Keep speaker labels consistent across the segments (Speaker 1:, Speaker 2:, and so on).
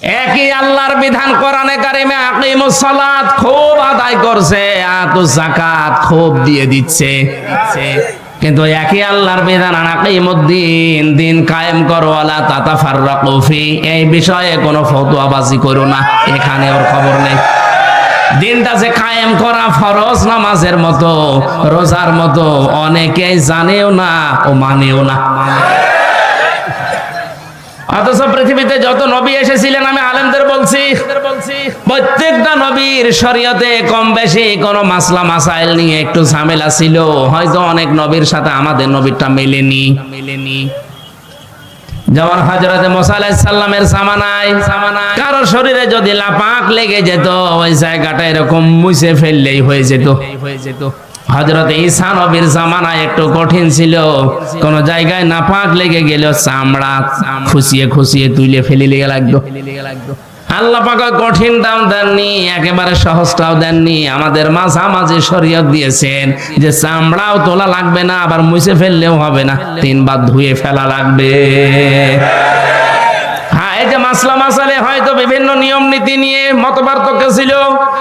Speaker 1: একই আল্লাহর বিধান কোরআনে কারিমে আকিমুস সালাত খুব আদায় করছে, আতুজ যাকাত খুব দিয়ে দিচ্ছে, কিন্তু একই আল্লাহর বিধান আকিমুদ্দিন, দিন কায়েম করো, ওয়ালা তাতাফাররাকু ফি, এই বিষয়ে কোনো ফতোয়াবাজি করো না, এখানে ওর খবর নেই। দিনটা যে কায়েম করা ফরজ নামাজের মতো, রোজার মতো, অনেকেই জানেও না ও মানেও না। অথচ পৃথিবীতে যত নবী এসেছিলেন, আমি আলেমদের বলছি, প্রত্যেকটা নবীর শরীয়তে কম বেশি কোনো মাসলা মাসাইল নিয়ে একটু ঝামেলা ছিল। হয়তো অনেক নবীর সাথে আমাদের নবীরটা মেলেনি। যেমন হযরতে মুসা আলাইহিস সালামের জামানায় কারো শরীরে যদি লাপাক লেগে যেত, ওই জায়গাটা এরকম মুছে ফেললেই হয়ে যেত। হযরত ঈসা নবীর জামানায় একটু কঠিন ছিল, কোন জায়গায় নাপাক লেগে গেল চামড়া খুশিয়ে খুশিয়ে তুলে ফেলে লাগতো। আল্লাহ পাক কঠিনটাও দেননি, একেবারে সহজটাও দেননি, আমাদের মাঝামাঝি শরীয়ত দিয়েছেন যে চামড়াও তোলা লাগবে না, আবার মুছে ফেললেও হবে না, 3 বার ধুয়ে ফেলা লাগবে। হ্যাঁ, এই যে মাসলা মাসালে হয়তো বিভিন্ন নিয়ম নীতি নিয়ে মতপার্থক্য ছিল,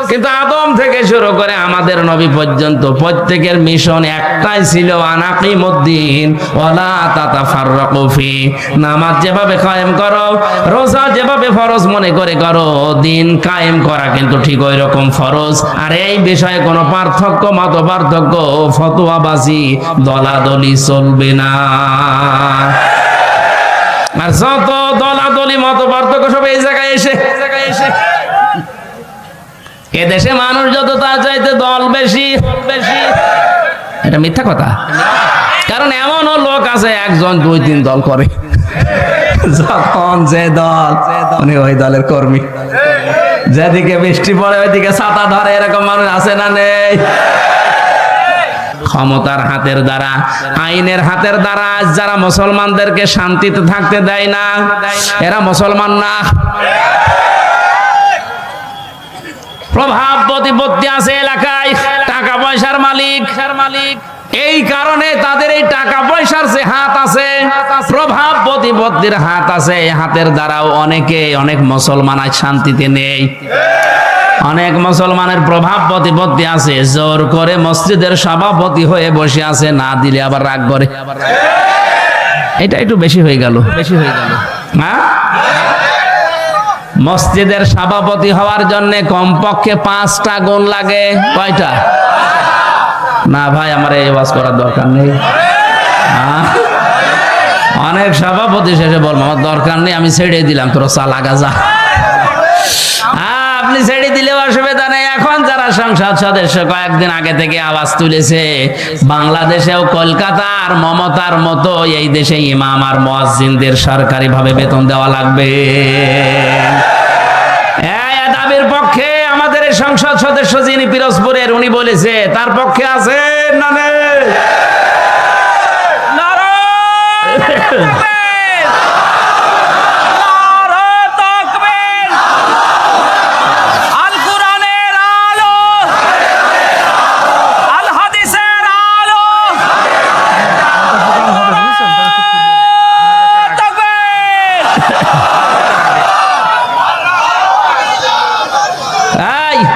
Speaker 1: কিন্তু আদম থেকে শুরু করে আমাদের নবী পর্যন্ত প্রত্যেকের মিশন একটাই ছিল, আনাকিমুদ্দিন ওয়ালা তাতাফাররাকু ফি, নামাজ যেভাবে কায়েম করো, রোজা যেভাবে ফরজ মনে করে করো, দিন কায়েম করা কিন্তু ঠিক ওই রকম ফরজ। আর এই বিষয়ে কোনো পার্থক্য, মতপার্থক্য, ফতোয়াবাজি, দলাদলি চলবে না। আর যত দলাদলি মত পার্থক্য সব এই জায়গায় এসে এদেশে মানুষ যত তার চাইতে দল বেশি, এটা মিথ্যা কথা। কারণ এমনও লোক আছে 1 2 3 দল করে, যখন যে দল উনি ওই দলের কর্মী, যেদিকে বৃষ্টি পড়ে ওইদিকে ছাতা ধরে, এরকম মানুষ আছে না নেই? ক্ষমতার হাতের দ্বারা, আইনের হাতের দ্বারা যারা মুসলমানদেরকে শান্তিতে থাকতে দেয় না, এরা মুসলমান না। প্রভাব প্রতিপত্তি আছে এলাকায়, টাকা পয়সার মালিক, এই কারণে তাদের এই টাকা পয়সার যে হাত আছে, প্রভাব প্রতিপত্তির হাত আছে, হাতের দ্বারাও অনেক মুসলমান আজ শান্তিতে নেই। অনেক মুসলমানের প্রভাব প্রতিপত্তি আছে, জোর করে মসজিদের সভাপতি হয়ে বসে আছে, না দিলে আবার রাগ করে। এটা একটু বেশি হয়ে গেল। হ্যাঁ, মসজিদের সভাপতি হওয়ার জন্য কমপক্ষে 5টা গুণ লাগে। কয়টা? না ভাই, আমার এই ওয়াজ করার দরকার নেই। অনেক সভাপতি শেষে বলবো আমার দরকার নেই, আমি ছেড়ে দিলাম, তোর চা লাগা যা। আপনি ছেড়ে দিলেও অসুবিধা নেই। এখন যারা সংসদ সদস্য কয়েকদিন আগে থেকে আওয়াজ তুলেছে, বাংলাদেশেও কলকাতার মমতার মতো এই দেশে ইমাম আর মুয়াজ্জিনদের সরকারি ভাবে বেতন দেওয়া লাগবে। এই দাবির পক্ষে আমাদের এই সংসদ সদস্য যিনি পিরোজপুরের, উনি বলেছে, তার পক্ষে আছে না নেই?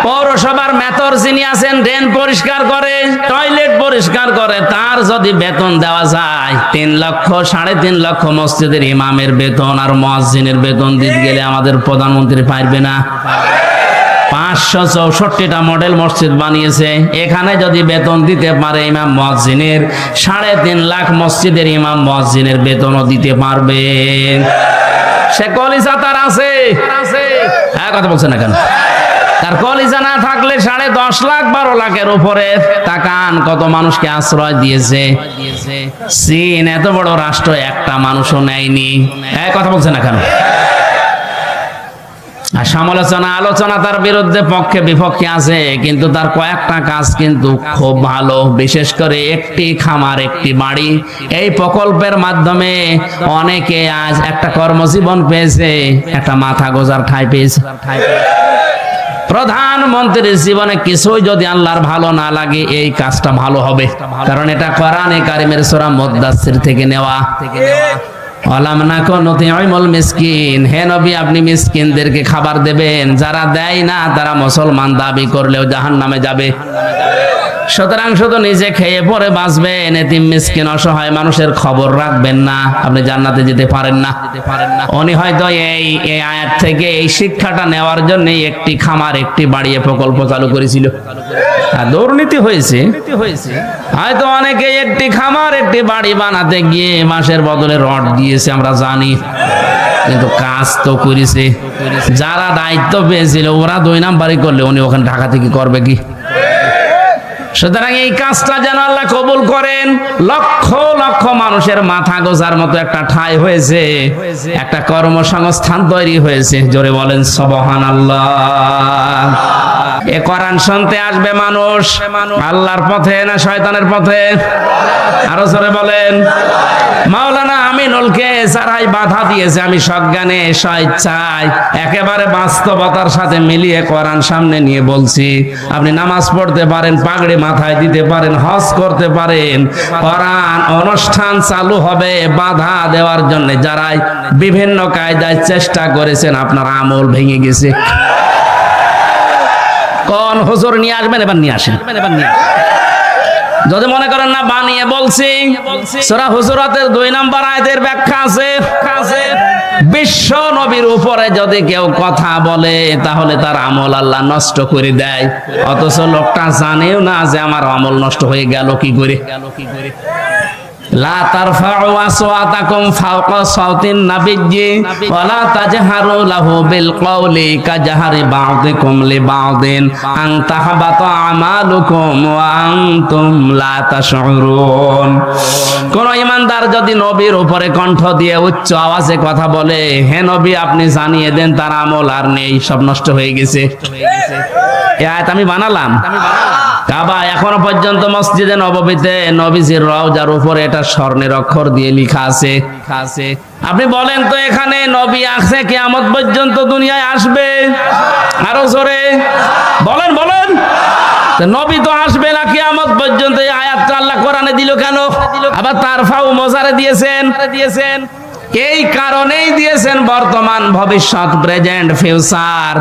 Speaker 1: পৌরসভার মেথর যিনি আছেন, ড্রেন পরিষ্কার করে, টয়লেট পরিষ্কার করে, তার যদি বেতন দেওয়া যায় 3 লক্ষ 3.5 লক্ষ, মসজিদের ইমামের বেতন আর মুয়াজ্জিনের বেতন দিতে গেলে আমাদের প্রধানমন্ত্রী পারবে না। 564টা মডেল মসজিদ বানিয়েছে, এখানে যদি বেতন দিতে পারে ইমাম মুয়াজ্জিনের, 3.5 লাখ মসজিদের ইমাম মুয়াজ্জিনের বেতনও দিতে পারবে। সে কলিজা তার আছে, কথা বলছে না কেন? তার কলিজা না থাকলে 10.5 লাখ 12 লাখের উপরে, তাকান কত মানুষকে আশ্রয় দিয়েছে। চীন এত বড় রাষ্ট্র, একটা মানুষও নেয়নি। কথা বলছে না কেন? আর সমালোচনা আলোচনা তার বিরুদ্ধে পক্ষে বিপক্ষে আছে, কিন্তু তার কয়েকটা কাজ কিন্তু খুব ভালো। বিশেষ করে একটি খামার একটি বাড়ি, এই প্রকল্পের মাধ্যমে অনেকে আজ একটা কর্মজীবন পেয়েছে, একটা মাথা গোজার ঠাঁই পেয়েছে। প্রধানমন্ত্রীর জীবনে কিছুই যদি আল্লাহর ভালো না লাগে, এই কাজটা ভালো হবে, কারণ এটা কোরআনে কারিমের সূরা মুদ্দাসসির থেকে নেওয়া। ওয়ালাম নাকুন নুতিউমুল মিসকিন, হে নবী আপনি মিসকিনদেরকে খাবার দেবেন, যারা দেয় না তারা মুসলমান দাবি করলেও জাহান্নামে যাবে। সুতরাং শুধু নিজে খেয়ে পরে বাঁচবেন, এতিম মিসকিন অসহায় মানুষের খবর রাখবেন না, আপনি জান্নাতে যেতে পারেন না। উনি হয়তো এই আয়াত থেকে এই শিক্ষাটা নেওয়ার জন্য একটি খামার একটি বাড়িয়ে প্রকল্প চালু করেছিল। দুর্নীতি হয়েছে হয়তো অনেকে একটি খামার একটি বাড়ি বানাতে গিয়ে মাসের বদলে রড দিয়েছে, আমরা জানি, কিন্তু কাজ তো করেছে। যারা দায়িত্ব পেয়েছিল ওরা 2 নাম্বারই করলে উনি ওখানে ঢাকা থেকে করবে কি? সুতরাং এই কাজটা যেন আল্লাহ কবুল করেন। লক্ষ লক্ষ মানুষের মাথা গোজার মতো একটা ঠাঁই হয়েছে, একটা কর্মসংস্থান তৈরি হয়েছে। জোরে বলেন সুবহানাল্লাহ। এ কোরআন শুনতে আসবে মানুষ আল্লাহর পথে না শয়তানের পথে? আরো জোরে বলেন। মাওলানা আমিনুলকে যারাই বাধা দিয়েছে, আমি সজ্ঞানে স্বেচ্ছায় একেবারে বাস্তবতার সাথে মিলিয়ে কোরআন সামনে নিয়ে বলছি, আপনি নামাজ পড়তে পারেন, পাগড়ি মাথায় দিতে পারেন, হজ করতে পারেন, কোরআন অনুষ্ঠান চালু হবে বাধা দেওয়ার জন্য যারাই বিভিন্ন কায়দায় চেষ্টা করেছেন, আপনার আমল ভেঙে গেছে। কোন হুজুর নিয়ে আসবেন? এবার নিয়ে আসেন। যদি মনে করেন না বানিয়ে বলছি, সূরা হুজুরাতের 2 নম্বর আয়াতের ব্যাখ্যা আছে। বিশ্ব নবীর উপরে যদি কেউ কথা বলে তাহলে তার আমল আল্লাহ নষ্ট করে দেয়, অথচ লোকটা জানেও না যে আমার আমল নষ্ট হয়ে গেল কি করে। লা তারফাউ আসওয়াতাকুম ফাওকা সাওতিন নাবিয়্যি ওয়া লা তাজহারু লাহু বিল কওলি কাজহারি বা'দিকুম লিবা'দিন আন তাহবাতা আমালুকুম ওয়া আনতুম লা তাশউরুন। কোন ঈমানদার যদি নবীর উপরে কণ্ঠ দিয়ে উচ্চ আওয়াজে কথা বলে, হে নবী আপনি জানিয়ে দেন তার আমল আর নেই, সব নষ্ট হয়ে গেছে। এই আয়াত আমি বানালাম। কাবা এখনো পর্যন্ত মসজিদে নববীতে নবীজির রওজার উপরে এটা স্বর্ণের অক্ষর দিয়ে লেখা আছে। আপনি বলেন তো এখানে নবী আছে কিয়ামত পর্যন্ত দুনিয়ায় আসবে? আরো জোরে বলেন। তো নবী তো আসবে না কিয়ামত পর্যন্ত, এই আয়াতটা আল্লাহ কোরআনে দিল কেন? আবার তারফাউ মোজারে দিয়েছেন এই কারণেই দিয়েছেন, বর্তমান ভবিষ্যৎ প্রেজেন্ট ফিউচার।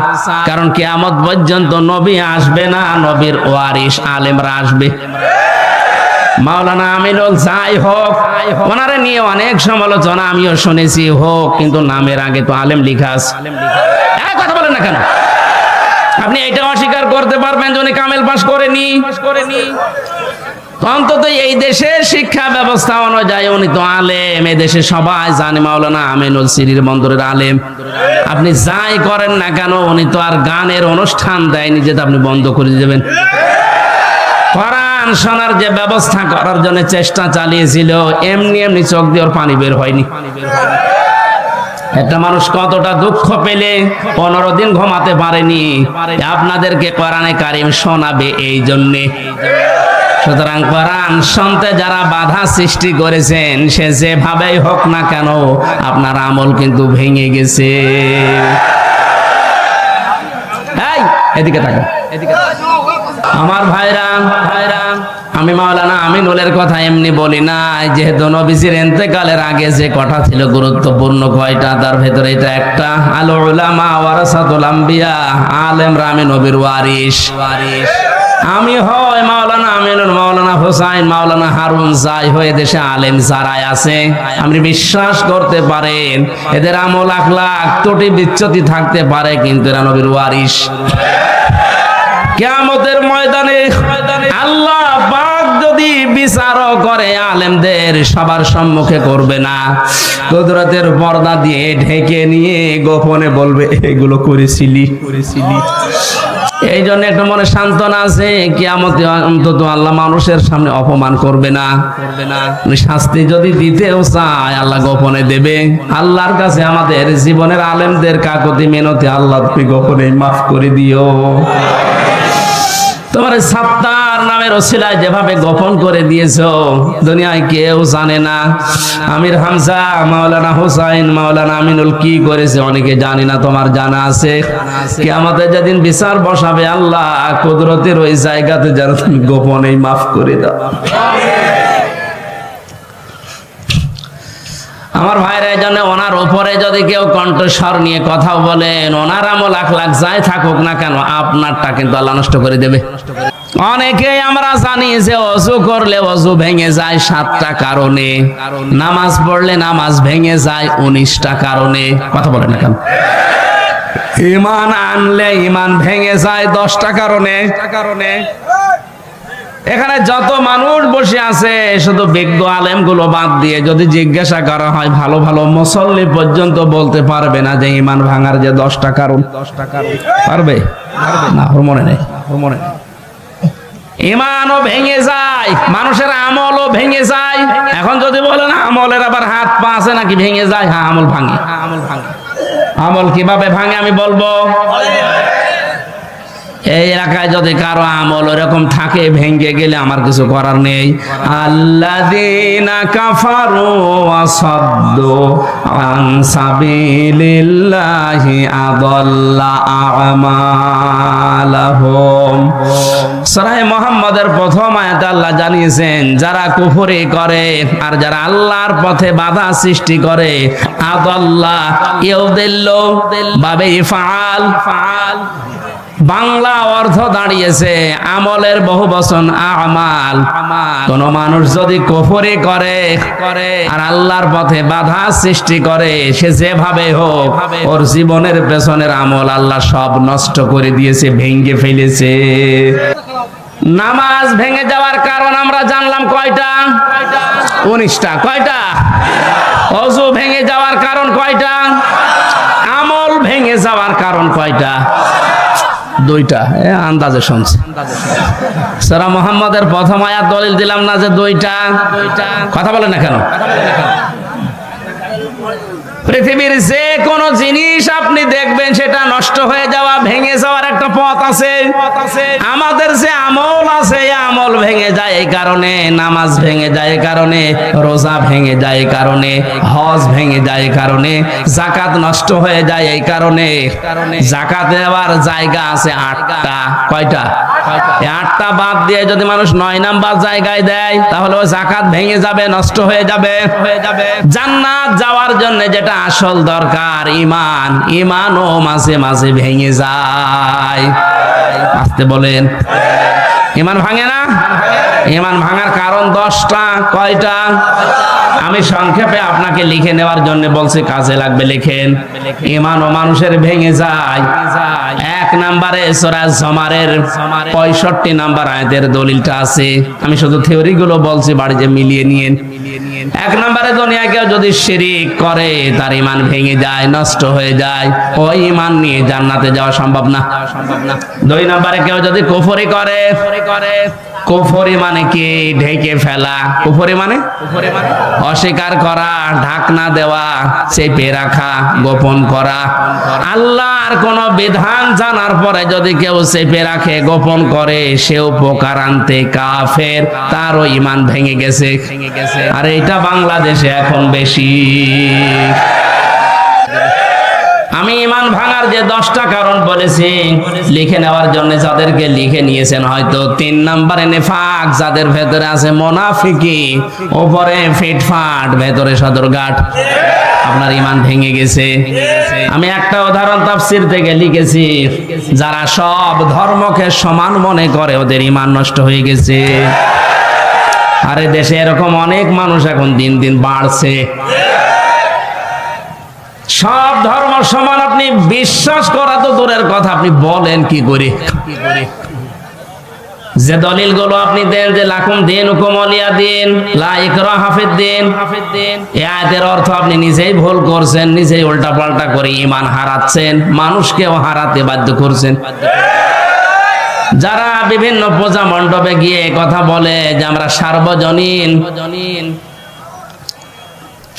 Speaker 1: কারণ কিয়ামত পর্যন্ত নবী আসবে না, নবীর ওয়ারিস আলেমরা আসবে। মাওলানা আমিনুল যাই হোক, ওনারে নিয়ে অনেক সমালোচনা আমিও শুনেছি হোক, কিন্তু নামের আগে তো আলেম লেখা আছে। কথা বলেন না কেন? আপনি এটা অস্বীকার করতে পারবেন যে উনি কামেল পাস করেনি? অন্তত এই দেশের শিক্ষা ব্যবস্থা অনুযায়ী উনি তো আলেম, এই দেশে সবাই জানে মাওলানা আমিনুল সিরির বন্দরের আলেম। আপনি যাই করেন না কেন উনি তো আর গানের অনুষ্ঠান দেয়নি যে আপনি বন্ধ করে দেবেন। কোরআন শোনার যে ব্যবস্থা করার জন্য চেষ্টা চালিয়েছিল, এমনি চোখ দিয়ে ওর পানি বের হয়নি। একটা মানুষ কতটা দুঃখ পেলে 15 দিন ঘুমাতে পারেনি, আপনাদেরকে কোরআনে কারিম শোনাবে এই জন্যে। সুতরাং কোরআন শুনতে যারা বাধা সৃষ্টি করেছেন, সে যেভাবেই হোক না কেন আপনার আমল কিন্তু ভেঙে গেছে। এদিকে তাকান। আমার ভাইরা, আমি মাওলানা আমিনুলের কথা এমনি বলি না, যেহেতু নবীজির ইন্তেকালের আগে যে কথা ছিল গুরুত্বপূর্ণ কয়টা, তার ভেতরে এটা একটা। আল উলামা ওয়ারাসাতুল আম্বিয়া, আলেমরা আমি নবীর ওয়ারিস। আমি হয় মাওলানা আমিনুল, মাওলানা হোসাইন, মাওলানা হারুন, যাই হয়ে দেশে আলেম যারাই আছে, আপনি বিশ্বাস করতে পারেন এদের আমল আখলাক ত্রুটি বিচ্যুতি থাকতে পারে, কিন্তু এরা নবীর ওয়ারিস। কিয়ামতের ময়দানে আল্লাহ পাক যদি বিচারও করে, আলেমদের সবার সম্মুখে করবে না, কুদরতের পর্দা দিয়ে ঢেকে নিয়ে গোপনে বলবে এগুলো করেছিলি। এই জন্য একটা মনে সান্ত্বনা আছে, কিয়ামতে অন্তত আল্লাহ মানুষের সামনে অপমান করবে না। শাস্তি যদি দিতেও চায় আল্লাহ গোপনে দেবে। আল্লাহর কাছে আমাদের জীবনের আলেমদের কাকুতি মিনতি, আল্লাহ তুমি গোপনে মাফ করে দিও। তোমার সাত্তার নামের ওসিলায় যেভাবে গোপন করে দিয়েছো, দুনিয়ায় কেউ জানে না। আমির হামজা, মাওলানা হোসাইন, মাওলানা আমিনুল কি করেছে অনেকে জানি না, তোমার জানা আছে। কিয়ামতে যেদিন বিচার বসাবে আল্লাহ কুদরতের ওই জায়গাতে যেন তুমি গোপনেই মাফ করে দাও। আমার ভাইরা, এই জন্য ওনার উপরে যদি কেউ কণ্ঠস্বর নিয়ে কথা বলেন, ওনার আমল লাখ লাখ যাই থাকুক না কেন, আপনারটা কিন্তু আল্লাহ নষ্ট করে দেবে। অনেকেই আমরা জানি যে ওযু করলে ওযু ভেঙে যায় 7টা কারণে, নামাজ পড়লে নামাজ ভেঙে যায় 19টা কারণে। কথা বলেন না কেন? ঈমান আনলে ঈমান ভেঙে যায় 10টা কারণে। এখানে যত মানুষ বসে আছে, শুধু বিজ্ঞ আলেম গুলো বাদ দিয়ে যদি জিজ্ঞাসা করা হয়, ভালো ভালো মুসল্লি পর্যন্ত বলতে পারবে না যে ঈমান ভাঙার যে 10টা কারণ। পারবে না? মনে নেই। ঈমানও ভেঙে যায়, মানুষের আমলও ভেঙে যায়। এখন যদি বলেন আমলের আবার হাত পা আছে নাকি ভেঙে যায়? হ্যাঁ, আমল ভাঙে। আমল কিভাবে ভাঙে আমি বলবো। এই এলাকায় যদি কারো আমল এরকম থাকে, ভেঙে গেলে আমার কিছু করার নেই। আল্লাযীনা কাফারু ওয়া সাদ্দু আন সাবিলিল্লাহি আযাল্লা আমালাহুম। সূরা মুহাম্মাদের প্রথম আয়াতে আল্লাহ জানিয়েছেন, যারা কুফরি করে আর যারা আল্লাহর পথে বাধা সৃষ্টি করে, আযাল্লা ইউদিল্লু বাবে ফাআল। বাংলা অর্থ দাঁড়িয়েছে আমলের বহু বচন আমাল। কোন মানুষ যদি কুফরি করে আর আল্লাহর পথে বাধা সৃষ্টি করে, সে যেভাবে হোক ওর জীবনের পেছনের আমল আল্লাহ সব নষ্ট করে দিয়েছে, ভেঙে ফেলেছে। নামাজ ভেঙে যাওয়ার কারণ আমরা জানলাম কয়টা? 19টা। কয়টা? ওযু ভেঙে যাওয়ার কারণ কয়টা? আমল ভেঙে যাওয়ার কারণ কয়টা? 2টা। আন্দাজে শুনছে। সূরা মুহাম্মাদের প্রথম আয়াত দলিল দিলাম না যে 2টা? কথা বলেন না কেন? পৃথিবীর যে কোনো জিনিস আপনি দেখবেন সেটা নষ্ট হয়ে যাওয়া, ভেঙে যাওয়ার একটা পথ আছে। আমাদের যে আমল আছে, আমল ভেঙে যায় এই কারণে, নামাজ ভেঙে যায় এই কারণে, রোজা ভেঙে যায় এই কারণে, হজ ভেঙে যায় এই কারণে, যাকাত নষ্ট হয়ে যায় এই কারণে। যাকাত দেওয়ার জায়গা আছে 8টা। কয়টা? 8টা বাদ দিয়ে যদি মানুষ 9 নাম্বার জায়গায় দেয়, তাহলে ওই যাকাত ভেঙে যাবে, নষ্ট হয়ে যাবে। জান্নাত যাওয়ার জন্য যেটা আসল দরকার ঈমান, ঈমানও মাঝে মাঝে ভেঙে যায়। আসতে বলেন। ঈমান ভাঙে না? ঈমান ভাঙার কারণ 10টা। কয়টা? আমি সংক্ষেপে আপনাকে লিখে নেওয়ার জন্য বলছি, কাজে লাগবে, লিখেন। ঈমানও মানুষের ভেঙে যায়। 1 নম্বরে সূরা জুমারের 65 নম্বর আয়াতের দলিলটা আছে। আমি শুধু থিওরি গুলো বলছি, বাড়িতে মিলিয়ে নিয়েন। 1 নম্বরে দুনিয়ায় কেউ যদি শিরিক করে, তার ঈমান ভেঙে যায়, নষ্ট হয়ে যায়। ওই ঈমান নিয়ে জান্নাতে যাওয়া সম্ভব না। 2 নম্বরে কেউ যদি কুফরি করে, কুফরি মানে কি? ঢেকে ফেলা। কুফরি মানে অস্বীকার করা, ঢাকনা দেওয়া, চেপে রাখা, গোপন করা। আল্লাহর কোন বিধান জানার পরে যদি কেউ চেপে রাখে, গোপন করে, সেও উপকার আনতে কাফের, তারও ঈমান ভেঙে গেছে। আর এটা বাংলাদেশে এখন বেশি। আমি ঈমান ভাঙার যে 10টা কারণ বলেছি, লিখে নেওয়ার জন্য যাদেরকে লিখে নিয়েছেন, হয়তো 3 নম্বরে নেফাক, যাদের ভেতরে আছে মুনাফিকি, উপরে ফিটফাট, ভেতরে সদরঘাট, আপনার ঈমান ভেঙে গেছে। আমি একটা উদাহরণ তাফসীর থেকে লিখেছি, যারা সব ধর্মকে সমান মনে করে, ওদের ঈমান নষ্ট হয়ে গেছে। আরে দেশে এরকম অনেক মানুষ এখন দিন দিন বাড়ছে। সব ধর্ম সমান আপনি বিশ্বাস করা তো দূরের কথা, আপনি বলেন কি করে? যে দলিলগুলো আপনি দেন যে লাকুম দীনুকুম ওয়ালিয়া দীন, লা ইকরাহা ফিদ্দীন, এই আয়াতের অর্থ আপনি নিজেই ভুল করছেন, নিজেই উল্টাপাল্টা করে ঈমান হারাচ্ছেন, মানুষকেও হারাতে বাধ্য করছেন। যারা বিভিন্ন পূজা মণ্ডপে গিয়ে কথা বলে যে আমরা সার্বজনীন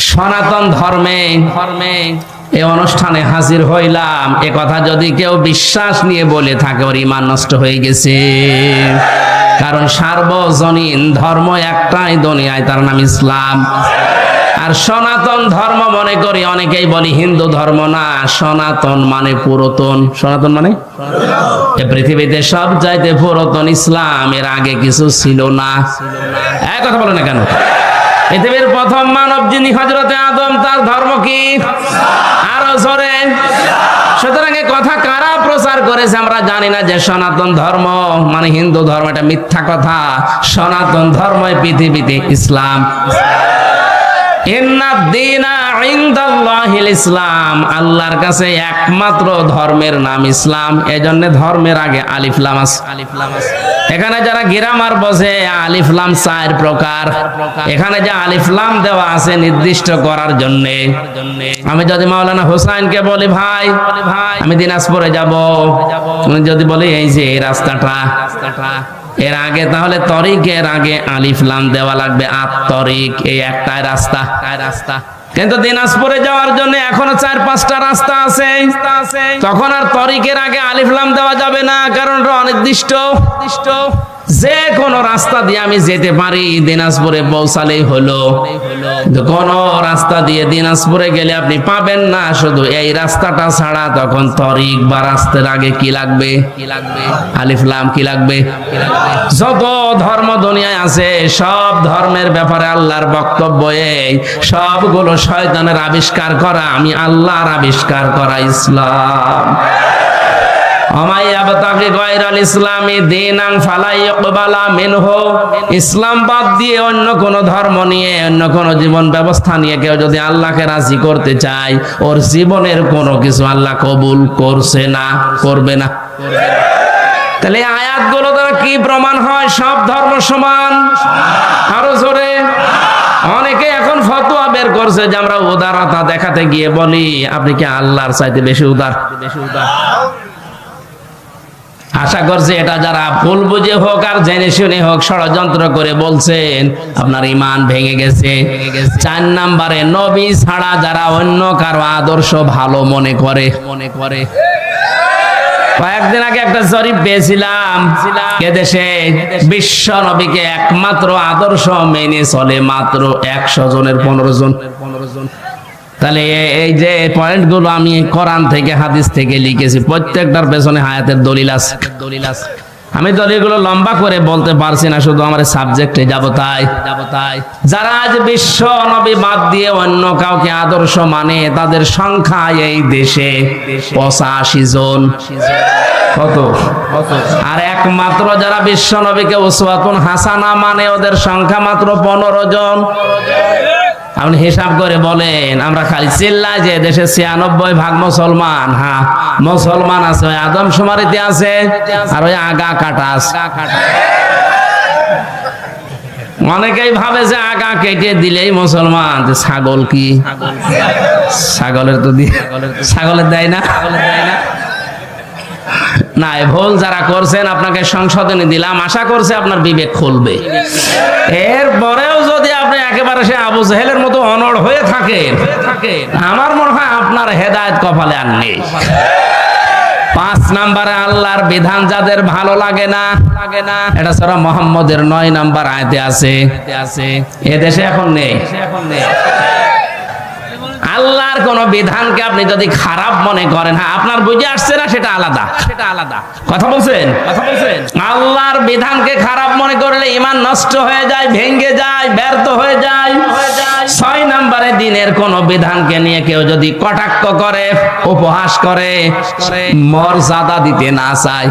Speaker 1: সনাতন ধর্মে এই অনুষ্ঠানে হাজির হইলাম, এ কথা যদি কেউ বিশ্বাস নিয়ে বলে থাকে, ওর ঈমান নষ্ট হয়ে গেছে। কারণ সার্বজনীন ধর্ম একটাই দুনিয়ায়, তার নাম ইসলাম। আর সনাতন ধর্ম মনে করি অনেকেই বলি হিন্দু ধর্ম না, সনাতন মানে পুরাতন। সনাতন মানে এই পৃথিবীতে সব চাইতে পুরাতন ইসলাম, এর আগে কিছু ছিল না। এক কথা বলে না কেন? পৃথিবীর প্রথম মানব যিনি হযরতে আদম, তার ধর্ম কি? আরো জোরে। সুতরাং এই কথা কারা প্রচার করেছে আমরা জানি না, যে সনাতন ধর্ম মানে হিন্দু ধর্ম, এটা মিথ্যা কথা। সনাতন ধর্মই পৃথিবীতে ইসলাম। ইসলাম, আল্লাহর কাছে একমাত্র ধর্মের নাম ইসলাম। এজন্য ধর্মের আগে আলিফ লাম আছে। এখানে যারা গ্রামার বোঝে, আলিফ লাম 4 প্রকার। এখানে যে আলিফ লাম দেওয়া আছে নির্দিষ্ট করার জন্য। আমি যদি মাওলানা হোসেনকে বলি ভাই আমি দিনাজপুরে যাব, তুমি যদি বলি এই যে এই রাস্তাটা, এর আগে তাহলে তরিকের আগে আলিফ লাম দেওয়া লাগবে। তরিক এই একটাই রাস্তা। কিন্তু দিনাজপুরে যাওয়ার জন্য এখনো 4-5টা রাস্তা আছে। তখন আর তরিকের আগে আলিফ লাম দেওয়া যাবে না, কারণ অনির্দিষ্ট। যে কোনো রাস্তা দিয়ে আমি যেতে পারি, দিনাজপুরে পৌঁছালেই হলো। কোন রাস্তা দিয়ে দিনাজপুরে গেলে আপনি পাবেন না শুধু এই রাস্তাটা ছাড়া। তখন তরিক বা রাস্তার আগে কি লাগবে? আলিফ লাম। কি লাগবে? যত ধর্ম দুনিয়ায় আছে সব ধর্মের ব্যাপারে আল্লাহর বক্তব্য এই, সবগুলো শয়তানের আবিষ্কার করা, আমি আল্লাহর আবিষ্কার করা ইসলাম। ইসলাম বাদ দিয়ে অন্য কোন ধর্ম নিয়ে, অন্য কোন জীবন ব্যবস্থা নিয়ে কেউ যদি আল্লাহকে রাজি করতে চায়, ওর জীবনের কোনো কিছু আল্লাহ কবুল করছে না, করবে না। তাহলে আয়াতগুলো দ্বারা কি প্রমাণ হয়? সব ধর্ম সমান। আরো জোরে। অনেকে এখন ফতোয়া বের করছে যে আমরা উদারতা দেখাতে গিয়ে বলি আপনি কি আল্লাহর চাইতে বেশি উদার। আশা করছি এটা যারা ভুল বুঝে হোক আর জেনে শুনে হোক ষড়যন্ত্র করে বলছেন, আপনার ঈমান ভেঙে গেছে। 4 নম্বরে নবী ছাড়া যারা অন্য কারো আদর্শ ভালো মনে করে। কয়েকদিন আগে একটা জরিপ পেয়েছিলাম, এদেশে বিশ্ব নবীকে একমাত্র আদর্শ মেনে চলে মাত্র 100 জনের 15 জন। তাহলে এই যে পয়েন্টগুলো আমি কোরআন থেকে হাদিস থেকে লিখেছি, প্রত্যেকটার পেছনে হায়াতের দলিল আছে। আমি দলিলগুলো লম্বা করে বলতে পারছি না, শুধু আমার সাবজেক্টে যাব তাই। যারা আজ বিশ্ব নবী বাদ দিয়ে অন্য কাউকে আদর্শ মানে, তাদের সংখ্যা এই দেশে 85 জন। কত? আর একমাত্র যারা বিশ্ব নবীকে উসওয়াতুন হাসানা মানে, ওদের সংখ্যা মাত্র 15 জন। আপনি হিসাব করে বলেন, আমরা খালি চিল্লাই যে দেশে 96% মুসলমান। হ্যাঁ, মুসলমান আছে, ওই আদমশুমারিতে আছে, আর ওই আগা কাটা আছে। অনেকেই ভাবে যে আগা কেটে দিলেই মুসলমান। ছাগল কি? ছাগলের তো দিয়ে, ছাগলের দেয় না। না, ভুল যারা করছেন আপনাকে সংশোধনী দিলাম, আশা করছে আপনার বিবেক খুলবে। এরপরেও যদি আপনি একেবারে সে আবু জেহেলের মতো অনড় হয়ে থাকেন, আমার মনে হয় আপনার হেদায়েত কপালে আর নেই। 5 নম্বরে আল্লাহর বিধান যাদের ভালো লাগে না, এটা সূরা মুহাম্মদের 9 নম্বর আয়াতে আছে। এদেশে এখন নেই। আল্লাহর কোন বিধানকে আপনি যদি খারাপ মনে করেন, হ্যাঁ আপনার বুঝে আসছে না, সেটা আলাদা। কথা বলছেন। আল্লাহর বিধানকে খারাপ মনে করলে ঈমান নষ্ট হয়ে যায়, ভেঙে যায়, ব্যর্থ হয়ে যায়। 6 নম্বরে দিনের কোন বিধানকে নিয়ে কেউ যদি কটাক্ষ করে, উপহাস করে, মর্যাদা দিতে না চায়,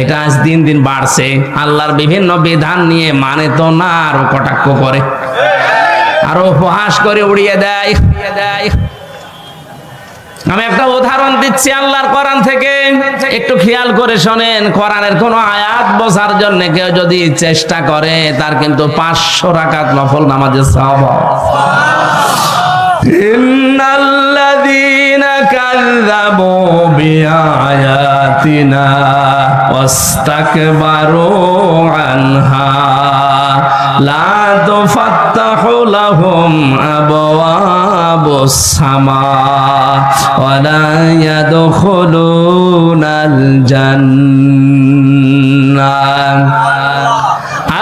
Speaker 1: এটা আজ দিন দিন বাড়ছে। আল্লাহর বিভিন্ন বিধান নিয়ে মানে তো না, আরো কটাক্ষ করে, আরো উপহাস করে উড়িয়ে দেয়। আমি একটা উদাহরণ দিচ্ছি আল্লাহর কোরআন থেকে, একটু খেয়াল করে শোনেন। কোরআনের কোন আয়াত বোঝার জন্য কেউ যদি চেষ্টা করে, তার কিন্তু 500 রাকাত নফল নামাজের সওয়াব। ইন্নাল্লাযীনা কাযযাবু বিআয়াতিনা ওয়াস্তাকবারু আনহা লা তুফাত্তাহু লাহুম আবওয়াবুস সামা ওয়া লা ইয়াদখুলুনাল জান্নাহ।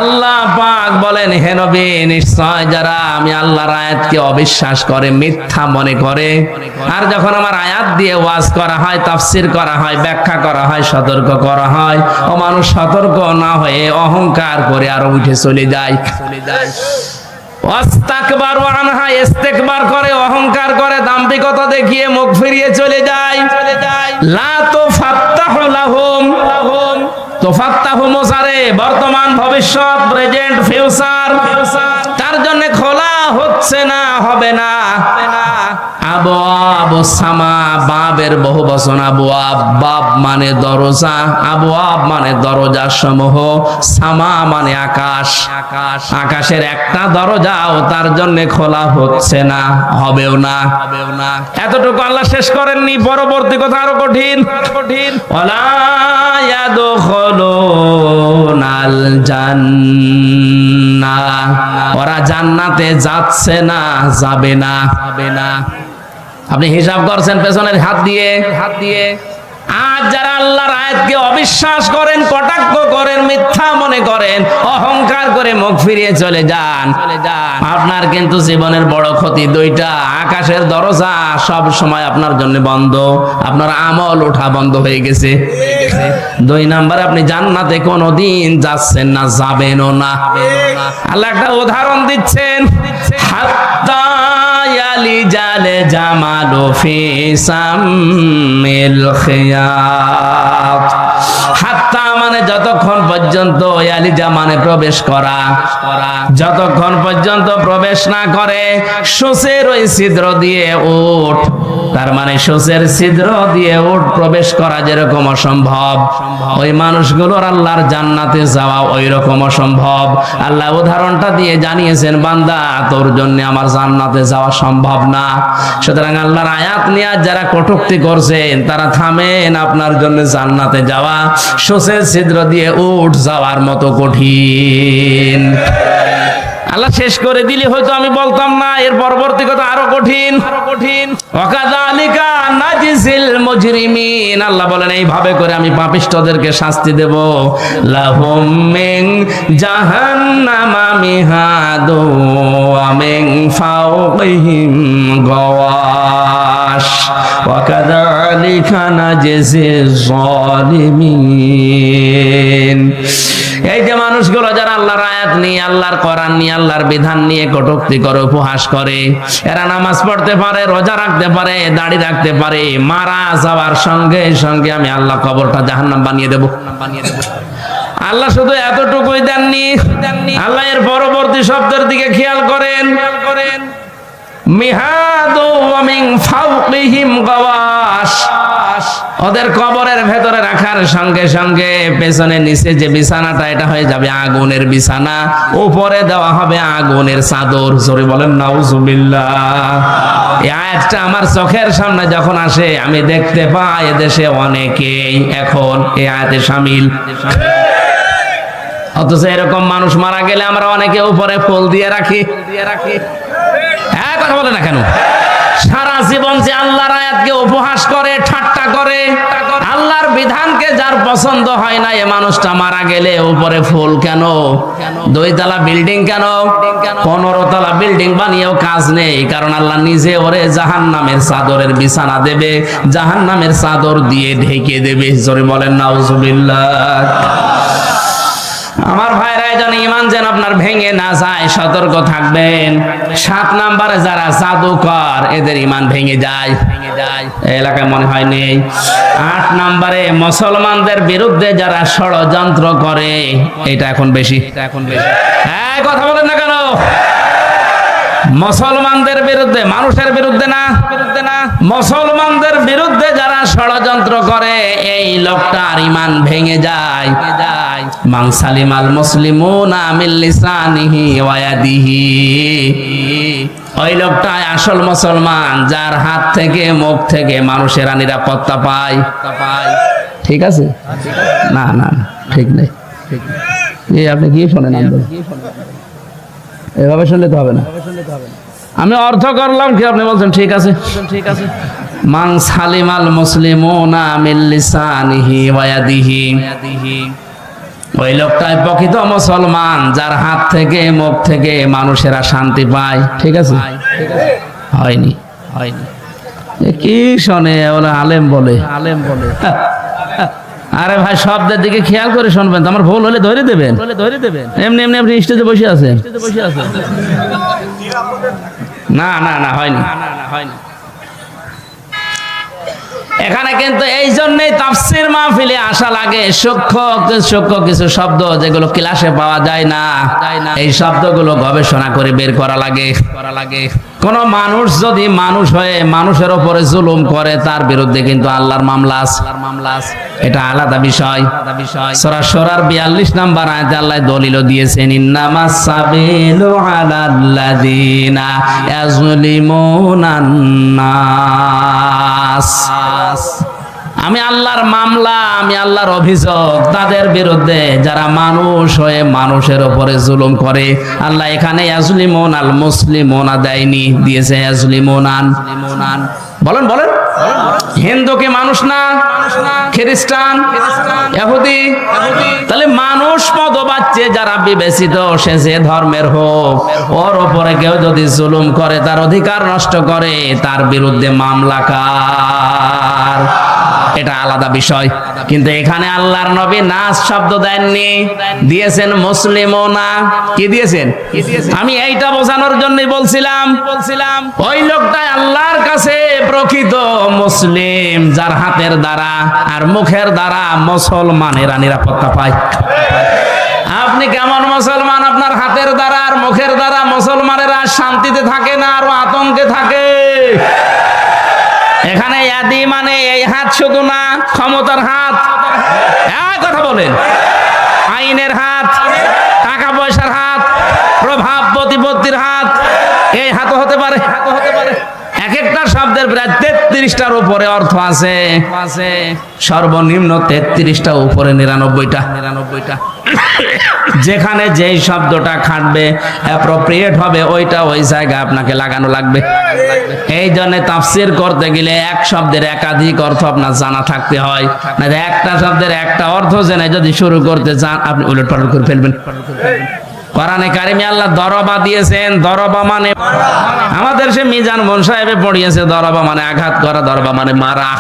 Speaker 1: আল্লাহ পাক বলেন, হে নবী, নিশ্চয় যারা আমি আল্লাহর আয়াতকে অবিশ্বাস করে, মিথ্যা মনে করে, আর যখন আমার আয়াত দিয়ে ওয়াজ করা হয়, তাফসীর করা হয়, ব্যাখ্যা করা হয়, সতর্ক করা হয়, ও মানুষ সতর্ক না হয়ে অহংকার করে আরো উঠে চলে যায়। ওয়াস্তাকবারু আনহা, ইস্তেকবার করে, অহংকার করে, দাম্ভিকতা দেখিয়ে মুখ ফিরিয়ে চলে যায়। লা তুফাত্তাহু লাহুম, তুফাত্তাহু মুসারে বর্তমান, ভবিষ্যৎ, প্রেজেন্ট, ফিউচার, তার জন্য খোলা হচ্ছে না, হবে না। আবওয়াব সামা, বাবের বহু বচন আবওয়াব, বাব মানে দরজা, আবওয়াব মানে দরজা সমূহ, সামা মানে আকাশ, আকাশের একটা দরজাও তার জন্য খোলা হচ্ছে না, হবেও না। এতটুকু আল্লাহ শেষ করেননি, পরবর্তী কথা আরো কঠিন। ওয়ালা ইয়াদখুলুনাল জান্নাহ, ওরা জান্নাতে যাচ্ছে না, যাবে না। আপনি হিসাব করছেন পেছনের হাত দিয়ে। আজ যারা আল্লাহর আয়াতকে অবিশ্বাস করেন, কটাক্ষ করেন, মিথ্যা মনে করেন, অহংকার করে মুখ ফিরিয়ে চলে যান, আপনার কিন্তু জীবনের বড় ক্ষতি দুইটা। আকাশের দরজা সব সময় আপনার জন্য বন্ধ, আপনার আমল ওঠা বন্ধ হয়ে গেছে। 2 নাম্বার, আপনি জান্নাতে কোনোদিন যাচ্ছেন না, যাবেনও না। আল্লাহ একটা উদাহরণ দিচ্ছেন, হাত্তা ইয়ালিজাল জামালু ফি সামিল খিয়াত। হাত্তা মানে যতক্ষণ পর্যন্ত, ইয়ালিজা মানে প্রবেশ করা, যতক্ষণ পর্যন্ত প্রবেশ না করে সূচের ওই ছিদ্র দিয়ে উট, তার মানে সূচের ছিদ্র দিয়ে উট প্রবেশ করা যেরকম অসম্ভব, ওই মানুষগুলোর আল্লাহর জান্নাতে যাওয়া ওই রকম অসম্ভব। আল্লাহ উদাহরণটা দিয়ে জানিয়েছেন, বান্দা তোর জন্য আমার জান্নাতে যাওয়া সম্ভব না। সুতরাং আল্লাহর আয়াত নিয়ে যারা কটূক্তি করছেন, তারা থামেন, আপনার জন্য জান্নাতে যাওয়া সূচের ছিদ্র দিয়ে উট যাওয়ার মতো কঠিন। আল্লাহ শেষ করে দিলে হয়তো আমি বলতাম না, এর পরবর্তী কথা আরো কঠিন। ওয়াকাযালিকা নাজিসিল মুজরিমিন, আল্লাহ বলেন এইভাবে করে আমি পাপিষ্ঠদেরকে শাস্তি দেব। লাহুম মিন জাহান্নামা মিহাদু ওয়া মিন ফাওকিহিম গাওয়াশ ওয়াকাযালিকা নাজিসিজ যালিমিন। এই যে মানুষগুলো যারা আল্লাহর আয়াত নিয়ে, আল্লাহর কোরআন নিয়ে, আল্লাহর বিধান নিয়ে কটূক্তি করে, উপহাস করে, এরা নামাজ পড়তে পারে, রোজা রাখতে পারে, দাড়ি রাখতে পারে, মারা যাওয়ার সঙ্গে সঙ্গে আমি আল্লাহ কবরটা জাহান্নাম বানিয়ে দেব। আল্লাহ শুধু এতটুকুই দেননি, আল্লাহ এর পরবর্তী শব্দের দিকে খেয়াল করেন, মিহাদু ওয়া মিন ফাওকিহিম গাওয়াশ, ওদের কবরের ভেতরে রাখার সঙ্গে সঙ্গে পেছনে নিচে যে বিছানাটা, এটা হয়ে যাবে আগুনের বিছানা, উপরে দেওয়া হবে আগুনের চাদর। জোরে বলেন নাউজুবিল্লাহ। এই আয়াতটা আমার চোখের সামনে যখন আসে, আমি দেখতে পাই এদেশে অনেকেই এখন এই আয়াতে শামিল। অথচ এরকম মানুষ মারা গেলে আমরা অনেকে উপরে ফুল দিয়ে রাখি। হ্যাঁ, কথা বলে না কেন? সারা জীবন যে আল্লাহর আয়াতকে উপহাস করে, ঠাট্টা করে, আল্লাহর বিধানকে যার পছন্দ হয় না, এ মানুষটা মারা গেলে উপরে ফুল কেন? 2 তলা বিল্ডিং কেন? 15 তলা বিল্ডিং বানিয়েও কাজ নেই, কারণ আল্লাহ নিজে ওরে জাহান্নামের চাদরের বিছানা দেবে, জাহান্নামের চাদর দিয়ে ঢেকে দেবে। জোরে বলেন নাউজুবিল্লাহ। আমার ভাইরা, যেন ঈমান যেন আপনার ভেঙে না যায়, সতর্ক থাকবেন। 7 নম্বরে যারা জাদুকর, এদের ঈমান ভেঙে যায়। এলাকায় মনে হয় নেই। 8 নম্বরে মুসলমানদের বিরুদ্ধে যারা ষড়যন্ত্র করে, এটা এখন বেশি। হ্যাঁ, কথা বলেন না কেন? মুসলমানদের বিরুদ্ধে, মানুষের বিরুদ্ধে না, মুসলমানদের বিরুদ্ধে যারা ষড়যন্ত্র করে, এই লোকটার ঈমান ভেঙে যায়। মান সালিমাল মুসলিমুনা মিন লিসানিহি ওয়া ইয়াদিহি, ওই লোকটাই আসল মুসলমান, যার হাত থেকে, মুখ থেকে মানুষেরা নিরাপত্তা পায়। ঠিক আছে? না না, ঠিক নেই। এই আপনি কি শোনেন? এভাবে শুনলে তো হবে না। আমি অর্থ করলাম কি, আপনি বলছেন ঠিক আছে। মান সালিমাল মুসলিমুনা মিন লিসানিহি ওয়া ইয়াদিহি, ওই লোকটাই প্রকৃত মুসলমান, যার হাত থেকে, মুখ থেকে মানুষেরা শান্তি পায়। ঠিক আছে? হয়নি। কি শোনে? ওরা আলেম বলে। আরে ভাই শব্দের দিকে খেয়াল করে শুনবেন, আমার ভুল হলে ধরে দেবেন। এমনি এমনি আপনি স্টেজে বসে আছেন। না না না হয়নি। এখানে কিন্তু এই জন্যই তাফসীর মাহফিলে আসা লাগে। সূক্ষ্ম কিছু শব্দ যেগুলো ক্লাসে পাওয়া যায় না, এই শব্দগুলো গবেষণা করে বের করা লাগে। কোন মানুষ যদি মানুষ হয়ে মানুষের উপরে জুলুম করে, তার বিরুদ্ধে কিন্তু আল্লাহর মামলা আছে। এটা আলাদা বিষয়। সূরা শুরার 42 নম্বর আয়াতে আল্লাহ দলিল দিয়েছেন, ইন্নামাস সাবিলু আলাল্লাযিনা ইয়াজলিমুনান নাস। আমি আল্লাহর মামলা, আমি আল্লাহর অভিযোগ তাদের বিরুদ্ধে যারা মানুষ হয়ে মানুষের উপরে জুলুম করে। আল্লাহ এখানে ইয়াজলিমুন আল মুসলিমুনা দেয়নি, দিয়েছে ইয়াজলিমুনান। বলেন হিন্দু কি মানুষ না? খ্রিস্টান, ইহুদি? তাহলে মানুষ পদবাচ্যে যারা বিবেচিত, সে যে ধর্মের হোক, ওর উপরে কেউ যদি জুলুম করে, তার অধিকার নষ্ট করে, তার বিরুদ্ধে মামলা কার? এটা আলাদা বিষয়। কিন্তু এখানে আল্লাহর নবী নাস শব্দ দেননি, দিয়েছেন মুসলিমুনা। কি দিয়েছেন? আমি এইটা বোঝানোর জন্যই বলছিলাম ওই লোকটাই আল্লাহর কাছে প্রকৃত মুসলিম, যার হাতের দ্বারা আর মুখের দ্বারা মুসলমানেরা নিরাপত্তা পায়। আপনি কেমন মুসলমান? আপনার হাতের দ্বারা আর মুখের দ্বারা মুসলমানেরা শান্তিতে থাকে না, আরো আতঙ্কে থাকে। এখানে ইয়াদি মানে এই হাত শুধু না, ক্ষমতার হাত, কথা বলেন, আইনের হাত, টাকা পয়সার হাত, প্রভাব প্রতিপত্তির হাত, এই হাতও হতে পারে। এক একটা শব্দের প্রায় 33টার উপরে অর্থ আছে, সর্বনিম্ন 33টা, উপরে 99টা। যেখানে যেই শব্দটা খাটবে, অ্যাপ্রোপ্রিয়েট হবে, ওইটা ওই জায়গায় আপনাকে লাগানো লাগবে। এই জন্য তাফসীর করতে গেলে এক শব্দের একাধিক অর্থ আপনার জানা থাকতে হয়, না একটা শব্দের একটা অর্থ জেনে যদি শুরু করতে চান, আপনি উলটপালট করে ফেলবেন। কোরআনে কারিমে আল্লাহ দরবা দিয়েছেন। দরবা মানে আমাদের সে মিজান মন সাহেবে পড়িয়েছে, দরবা মানে আঘাত করা, দরবা মানে মারা।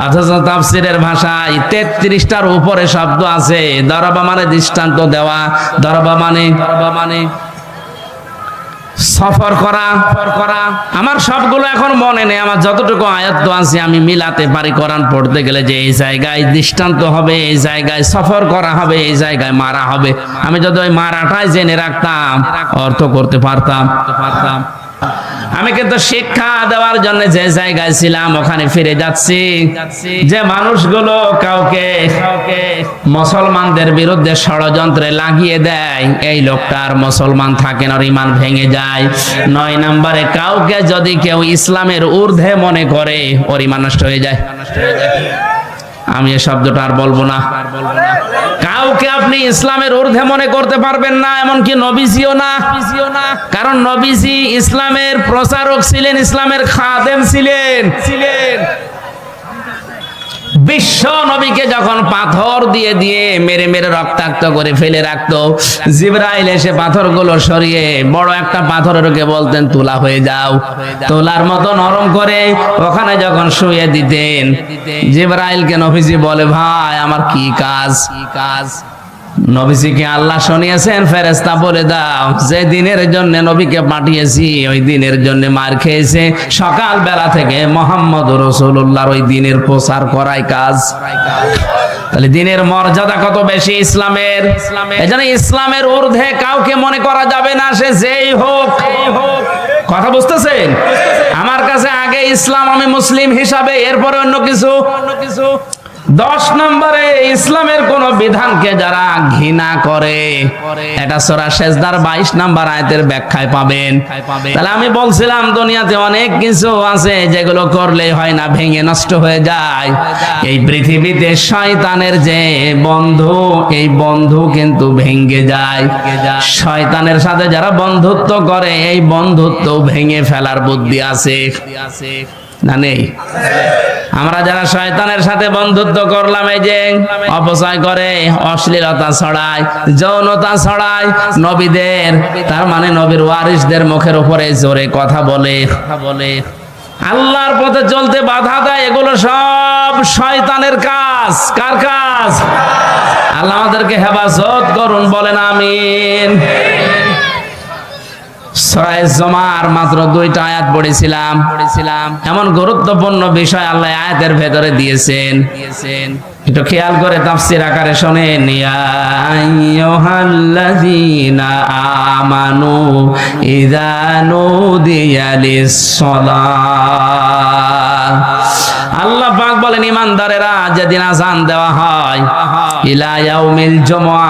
Speaker 1: অথচ তাফসীরের ভাষায় 33টার উপরে শব্দ আছে। দরবা মানে দৃষ্টান্ত দেওয়া, দরবা মানে সফর করা। আমার সবগুলো এখন মনে নেই, আমার যতটুকু আয়াত আছে আমি মিলাতে পারি কোরআন পড়তে গেলে, যে এই জায়গায় দৃষ্টান্ত হবে, এই জায়গায় সফর করা হবে, এই জায়গায় মারা হবে। আমি যদি ওই মারাটাই জেনে রাখতাম, অর্থ করতে পারতাম। আমি কিন্তু শিক্ষা দেওয়ার জন্য যে জায়গায় ছিলাম ওখানে ফিরে যাচ্ছি। যে মানুষগুলো কাউকে মুসলমানদের বিরুদ্ধে ষড়যন্ত্রে লাগিয়ে দেয়, এই লোকটার মুসলমান থাকে না, ঈমান ভেঙে যায়। 9 নম্বরে কাউকে যদি কেউ ইসলামের ঊর্ধ্বে মনে করে, ওর ঈমান নষ্ট হয়ে যায়। আমি এই শব্দটা আর বলবো না। কাউকে আপনি ইসলামের ঊর্ধ্বে মনে করতে পারবেন না, এমনকি নবীজিও না। কারণ নবীজি ইসলামের প্রচারক ছিলেন, ইসলামের খাদেম ছিলেন। বিশ্ব নবীকে যখন পাথর দিয়ে মেরে রক্তাক্ত করে ফেলে রাখতো, জিবরাইল এসে পাথরগুলো সরিয়ে বড় একটা পাথরের ওকে বলতেন তুলা হয়ে যাও। তোলার মতো নরম করে ওখানে যখন শুয়ে দিতেন, জিবরাইলকে নবীজি বলে, ভাই আমার কি কাজ? নবীজিকে আল্লাহ শুনিয়েছেন, ফেরেশতা বলে দাও যে দিনের জন্য নবীকে পাঠিয়েছি, ওই দিনের জন্য মার খেয়েছে। সকাল বেলা থেকে মুহাম্মদ রাসূলুল্লাহর ওই দিনের প্রচার করাই কাজ। তাহলে দিনের মর্যাদা কত বেশি ইসলামের। এজন্য ইসলামের ঊর্ধ্বে কাউকে মনে করা যাবে না, সে যেই হোক। কথা বুঝতেছেন? আমার কাছে আগে ইসলাম, আমি মুসলিম হিসাবে, এরপরে অন্য কিছু। 10 নম্বরে ইসলামের কোন বিধানকে যারা ঘৃণা করে, এটা সূরা সেজদার 22 নম্বর আয়াতের ব্যাখ্যায় পাবেন। তাহলে আমি বলছিলাম দুনিয়াতে অনেক কিছু আছে যেগুলো করলে হয় না, ভেঙে নষ্ট হয়ে যায়। এই পৃথিবীতে শয়তানের যে বন্ধু, এই বন্ধু কিন্তু ভেঙে যায়। শয়তানের সাথে যারা বন্ধুত্ব করে, এই বন্ধুত্ব ভেঙে ফেলার বুদ্ধি আছে না নেই? আমরা যারা শয়তানের সাথে বন্ধুত্ব করলাম, এই যে অপচয় করে, অশ্লীলতা ছড়ায়, যৌনতা ছড়ায়, নবীদের, তার মানে নবীর ওয়ারিসদের মুখের উপরে জোরে কথা বলে, আল্লাহর পথে চলতে বাধা দেয়, এগুলো সব শয়তানের কাজ। কার কাজ? আল্লাহ আমাদেরকে হেফাজত করুন, বলেন আমিন। সূরা জুমার মাত্র 2টা আয়াত পড়েছিলাম। এমন গুরুত্বপূর্ণ বিষয় আল্লাহ আয়াতের ভেতরে দিয়েছেন, একটু খেয়াল করে তাফসীর আকারে শোনেন। ইয়া আইয়ুহাল্লাযীনা আমানু ইযা নুদিয়া লিস-সালাহ। আল্লাহ পাক বলেন, ঈমানদারেরা যেদিন আযান দেওয়া হয়, ইলা ইয়াউমিল জুমআ,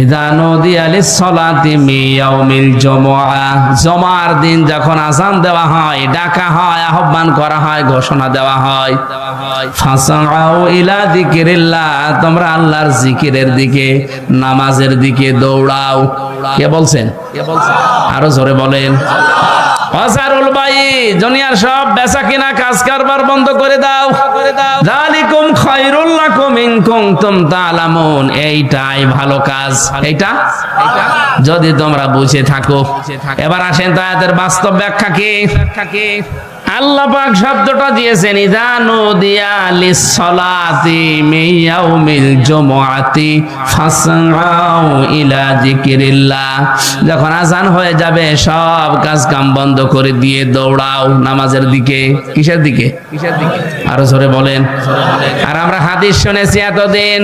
Speaker 1: ইযা নুদিয়া লিস-সালাতি মিন ইয়াউমিল জুমআ, জুমার দিন যখন আযান দেওয়া হয়, ডাকা হয়, আহ্বান করা হয়, ঘোষণা দেওয়া হয়, ফাসআউ ইলা যিকিরিল্লাহ, তোমরা আল্লাহর জিকিরের দিকে, নামাজের দিকে দৌড়াও। কে বলছেন? আরো জোরে বলেন। ওয়াজারুল বাই, দুনিয়ার সব বেচা কিনা কাজ কারবার বন্ধ করে দাও। যালিকুম খায়রুল লাকুম ইন কুনতুম তা'লামুন, এইটাই ভালো কাজ। এইটা যদি তোমরা বুঝে থাকো। এবার আসেন তো আয়াতের বাস্তব ব্যাখ্যা কি? আল্লাহ পাক শব্দটা দিয়েছেন ইযা নুদিয়া লিস-সালাতি মিন ইয়াউমিল জুমআতি ফাসআউ ইলা যিকিরিল্লাহ, যখন আযান হয়ে যাবে সব কাজ কাম বন্ধ করে দিয়ে দৌড়াও নামাজের দিকে। কিসের দিকে? আরো জোরে বলেন। আর আমরা হাদিস শুনেছি এতদিন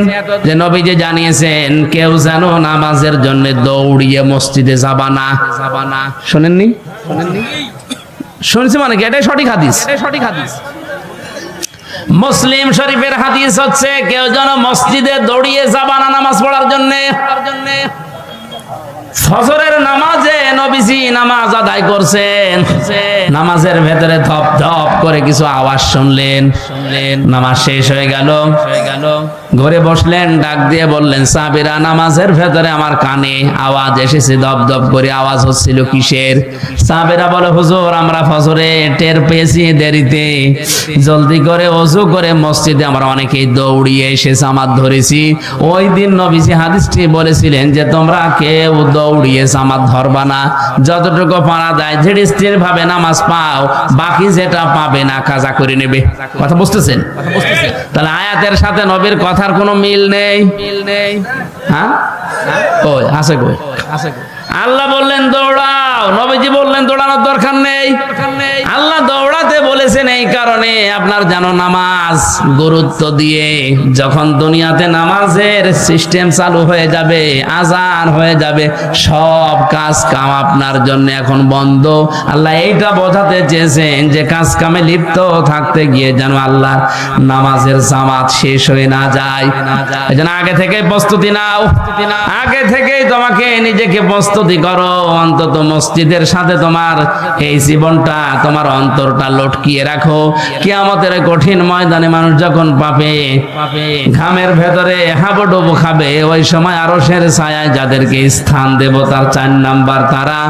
Speaker 1: যে নবীজি জানিয়েছেন, কেউ যেন নামাজের জন্য দৌড়িয়ে মসজিদে যাবা না। শুনেননি? শুনছি মানে কি? এটাই সঠিক হাদিস। মুসলিম শরীফের হাদিস হচ্ছে, কেউ যেন মসজিদে দৌড়িয়ে যাবা না নামাজ পড়ার জন্য। ফজরের নামাজে নবীজি নামাজ আদায় করছেন, নামাজের ভেতরে ধপ ধপ করে কিছু আওয়াজ শুনলেন। নামাজ শেষ হয়ে গেল, ঘরে বসলেন, ডাক দিয়ে বললেন, সাহাবীরা নামাজের ভেতরে আমার কানে আওয়াজ এসেছে, ধপ ধপ করে আওয়াজ হচ্ছিল, কিসের? সাহাবীরা বলে, হুজুর আমরা ফজরে টের পেয়েছি দেরিতে, জলদি করে ওযু করে মসজিদে আমরা অনেকেই দৌড়িয়ে এসে জামাত ধরেছি। ওই দিন নবীজি হাদিসটি বলেছিলেন যে তোমরা কেউ দৌড়িয়ে জামাত ধরবা না, যতটুকু পারা যায় ধীরে স্থির ভাবে নামাজ পাও, বাকি যেটা পাবে না কাজা করে নেবে। কথা বুঝতেছেন? তাহলে আয়াতের সাথে নবীর কথার কোনো মিল নেই। হ্যাঁ, কই আছে? কই আল্লাহ বললেন দৌড়াও, নবীজি বললেন দৌড়ানোর দরকার নেই। আল্লাহ দৌড়াতে বলেছেন এই কারণে, আপনার যেন নামাজ গুরুত্ব দিয়ে, যখন দুনিয়াতে নামাজের সিস্টেম চালু হয়ে যাবে, আজান হয়ে যাবে, সব কাজ কাম আপনার জন্য এখন বন্ধ। আল্লাহ এইটা বোঝাতে চেয়েছেন যে কাজ কামে লিপ্ত থাকতে গিয়ে যেন আল্লাহ নামাজের জামাত শেষ হয়ে না যায়। এজন্য আগে থেকে প্রস্তুতি নাও, আগে থেকেই তোমাকে নিজেকে প্রস্তুতি করো। অন্তত মসজিদের সাথে তোমার এই জীবনটা, তোমার অন্তরটা লটকিয়ে রাখো। কিয়ামতের কঠিন ময়দানে মানুষ যখন পাবে, ঘামের ভেতরে হাবুডুবু খাবে, ওই সময় আরশের ছায়ায় যাদেরকে স্থান দেব তার 4 নাম্বার তারা,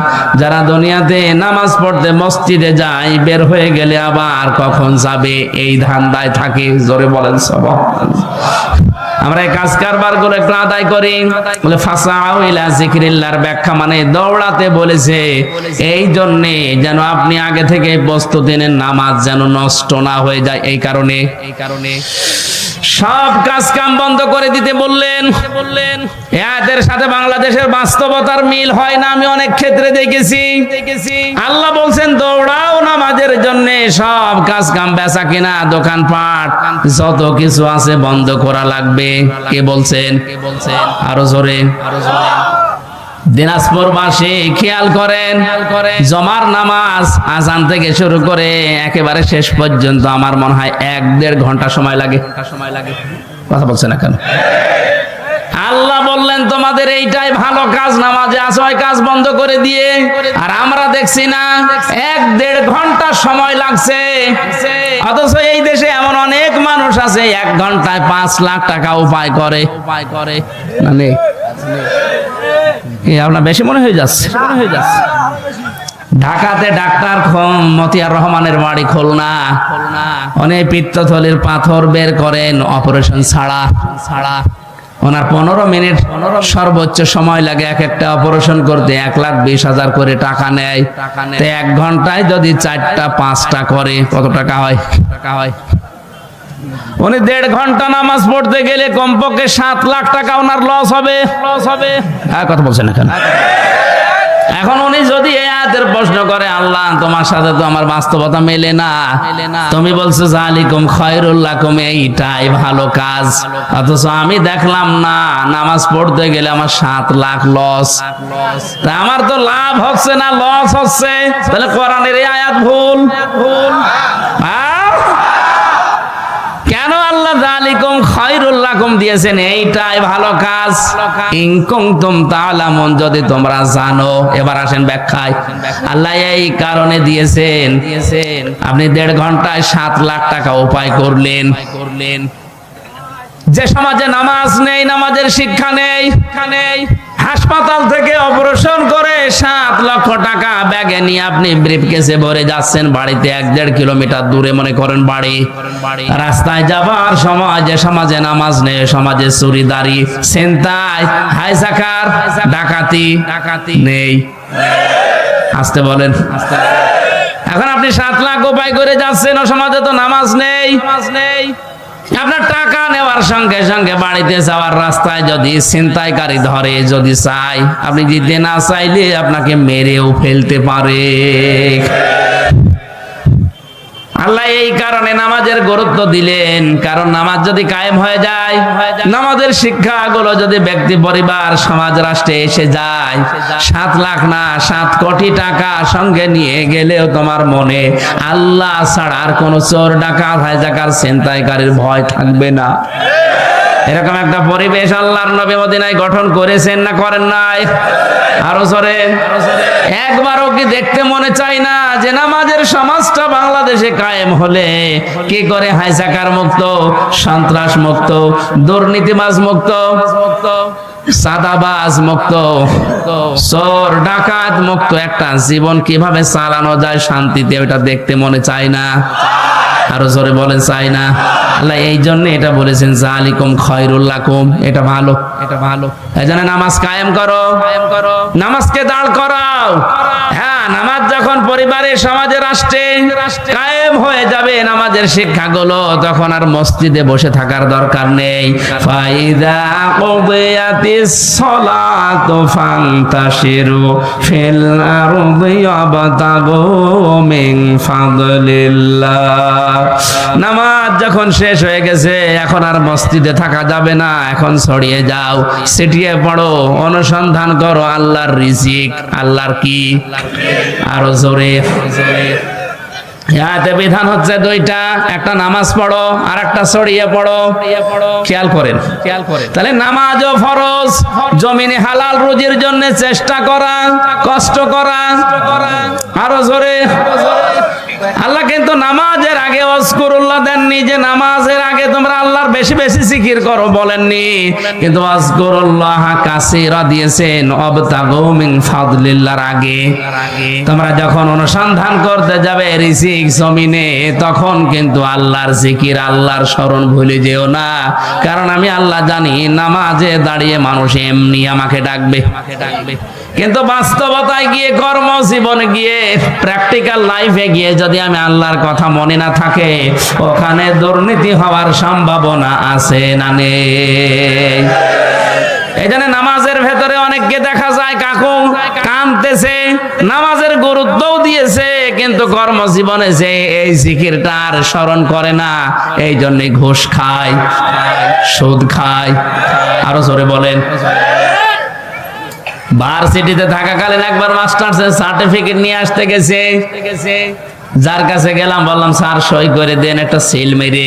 Speaker 1: যারা দুনিয়াতে নামাজ পড়তে মসজিদে যায়, বের হয়ে গেলে আবার কখন যাবে এই ধান্দায় থাকে। জোরে বলেন সুবহানাল্লাহ। আমরা এই কাজ কারবার গুলো একটু আদায় করি। বলে ফাসাউ ইলা যিকিরিল্লাহর ব্যাখ্যা মানে দৌড়াতে বলেছে এই জন্য যেন আপনি আগে থেকে প্রস্তুতি নেন, নামাজ যেন নষ্ট না হয়ে যায়। এই কারণে সব কাজ কাম বন্ধ করে দিতে বললেন। এদের সাথে বাংলাদেশের বাস্তবতার মিল হয় না, আমি অনেক ক্ষেত্রে দেখেছি। আল্লাহ বলছেন দৌড়াও নামাজের জন্য, সব কাজ কাম বেচা কিনা দোকানপাট যত কিছু আছে বন্ধ করা লাগবে। কে বলছেন? আরো জোরে। দিনাজপুরবাসী খেয়াল করেন, জমার নামাজ আজান থেকে শুরু করে একেবারে শেষ পর্যন্ত আমার মনে হয় 1-1.5 ঘন্টা সময় লাগে। কথা বলছে না কেন? আল্লাহ বললেন তোমাদের এইটাই ভালো কাজ, নামাজে আসো, ওই কাজ বন্ধ করে দিয়ে। আর আমরা দেখছি না 1-1.5 ঘন্টা সময় লাগছে। অথচ এই দেশে এমন অনেক মানুষ আছে 1 ঘন্টায় 5 লাখ টাকা উপায় করে। মানে আপনার বেশি মনে হয়ে যাচ্ছে। ঢাকাতে ডাক্তার মতিয়ার রহমানের বাড়ি খুলনা, অনেক পিত্তথলির পাথর বের করেন অপারেশন ছাড়া। ওনার 15 মিনিট সর্বোচ্চ সময় লাগে এক একটা অপারেশন করতে, 1,20,000 করে টাকা নেয়। তো 1 ঘন্টায় যদি 4টা 5টা করে কত টাকা হয়? উনি 1.5 ঘন্টা নামাজ পড়তে গেলে কমপক্ষে 7 লাখ টাকা ওনার লস হবে। হ্যাঁ, কথা বলছেন এখানে। এখন উনি যদি এই আয়াতের প্রশ্ন করে, আল্লাহ তোমার সাথে তো আমার বাস্তবতা মেলে না, তুমি বলছো যালিকুম খায়রুল লাকুম, এইটাই ভালো কাজ, অথচ আমি দেখলাম না নামাজ পড়তে গেলে আমার 7 লাখ লস। তা আমার তো লাভ হচ্ছে না, লস হচ্ছে। তাহলে কোরআনের এই আয়াত ভুল। কেন আল্লাহ যালিকুম খায়রুল লাকুম দিয়েছেন? এইটাই ভালো কাজ। ইন কুনতুম তা'লামুন, যদি তোমরা জানো। এবার আসেন ব্যাখ্যায়। আল্লাহ এই কারণে দিয়েছেন, আপনি 1.5 ঘন্টায় 7 লাখ টাকা উপায় করলেন। যে সমাজে নামাজ নেই, নামাজের শিক্ষা নেই, হাসপাতাল থেকে অপারেশন করে 7 লক্ষ টাকা ব্যাগে নিয়ে আপনি ব্রিফকেসে ভরে যাচ্ছেন বাড়িতে, 1-1.5 কিলোমিটার দূরে মনে করেন বাড়ি। রাস্তায় যাবার সময় যে সমাজে নামাজ নেই, সমাজে চুরিদারি, ছিনতাই, হাইজাকার, ডাকাতি নেই। আসতে বলেন। এখন আপনি 7 লাখ উপায় করে যাচ্ছেন, ও সমাজে তো নামাজ নেই। আপনার টাকা নেওয়ার সঙ্গে সঙ্গে বাড়িতে যাওয়ার রাস্তায় যদি ছিনতাইকারী ধরে, যদি চাই, আপনি দিতে না চাইলে আপনাকে মেরেও ফেলতে পারে। আল্লাহ এই কারণে নামাজের গুরুত্ব দিলেন, কারণ নামাজ যদি কায়েম হয়ে যায়, নামাজের শিক্ষাগুলো যদি ব্যক্তি, পরিবার, সমাজ, রাষ্ট্রে এসে যায়, 7 লাখ না 7 কোটি টাকা সঙ্গে নিয়ে গেলেও তোমার মনে আল্লাহ ছাড়া আর কোন চোর, ডাকাত, হাইজাকার, ছিনতাইকারীর ভয় থাকবে না। এরকম একটা পরিবেশ আল্লাহর নবী মদিনায় গঠন করেছেন না করেন নাই? আরো জোরে। একবারও কি দেখতে মনে চায় না যে নামাজের সমাজটা বাংলাদেশে কায়েম হলে কি করে হাইজাকার মুক্ত, সন্ত্রাস মুক্ত, দুর্নীতিবাজ মুক্ত, সাদাবাজ মুক্ত, চোর ডাকাত মুক্ত একটা জীবন কিভাবে চালানো যায় শান্তিতে, ওটা দেখতে মনে চায় না? আরো জোরে বলেন, চাই না। আল্লাহ এই জন্য এটা বলেছেন যালিকুম খায়রুল লাকুম, এটা ভালো। এজন্য নামাজ কায়েম করো, নামাজকে দাঁড় করাও। হ্যাঁ, নামাজ যখন পরিবারে, সমাজে, রাষ্ট্রে কায়েম হয়ে যাবে নামাজের শিক্ষাগুলো, তখন আর মসজিদে বসে থাকার দরকার নেই। ফাইদা কুদিয়াতিস সালাতু ফান্তাশিরু ফিল আরদি ওয়াবতাগু মিন ফাদলিল্লাহ। নামাজ যখন শেষ হয়ে গেছে, এখন আর মসজিদে থাকা যাবে না, এখন ছড়িয়ে যাও, ছিটিয়ে পড়ো, অনুসন্ধান করো আল্লাহর রিজিক। আল্লাহর কি? আরো জোরে। এতে বিধান হচ্ছে 2টা, একটা নামাজ পড়ো আর একটা ছড়িয়ে পড়ো। খেয়াল করেন। তাহলে নামাজও ফরজ, জমিনে হালাল রুজির জন্য চেষ্টা করা, কষ্ট করা। আরো জোরে। আল্লাহ কিন্তু নামাজের আগে ওয়াজকুরুল্লাহ দেননি, যে নামাজের আগে তোমরা আল্লাহর বেশি বেশি জিকির করো, বলেননি। কিন্তু ওয়াজকুরুল্লাহ কাসীরা দিয়েছেন, ওয়াবতাগু মিন ফাদলিল্লাহর আগে। তোমরা যখন অনুসন্ধান করতে যাবে রিজিক জমিনে, তখন কিন্তু আল্লাহর জিকির, আল্লাহর স্মরণ ভুলে যেও না, কারণ আমি আল্লাহ জানি নামাজে দাঁড়িয়ে মানুষ এমনি আমাকে ডাকবে। কিন্তু বাস্তবতায় গিয়ে, কর্মজীবনে গিয়ে, প্র্যাকটিক্যাল লাইফে গিয়ে যদি আমি আল্লাহর কথা মনে না থাকে, ওখানে দুর্নীতি হওয়ার সম্ভাবনা আছে না নেই? এই জন্য নামাজের ভেতরে অনেককে দেখা যায় কাকু কাঁদতেছে, নামাজের গুরুত্বও দিয়েছে, কিন্তু কর্মজীবনে যে এই জিকিরটা আর স্মরণ করে না, এই জন্য ঘুষ খায়, সুদ খায়। আরো জোরে বলেন। ভার্সিটিতে থাকাকালীন একবার মাস্টার্সের সার্টিফিকেট নিয়ে আসতে গেছে, যার কাছে গেলাম, বললাম স্যার সই করে দেন একটা সিল মেরে।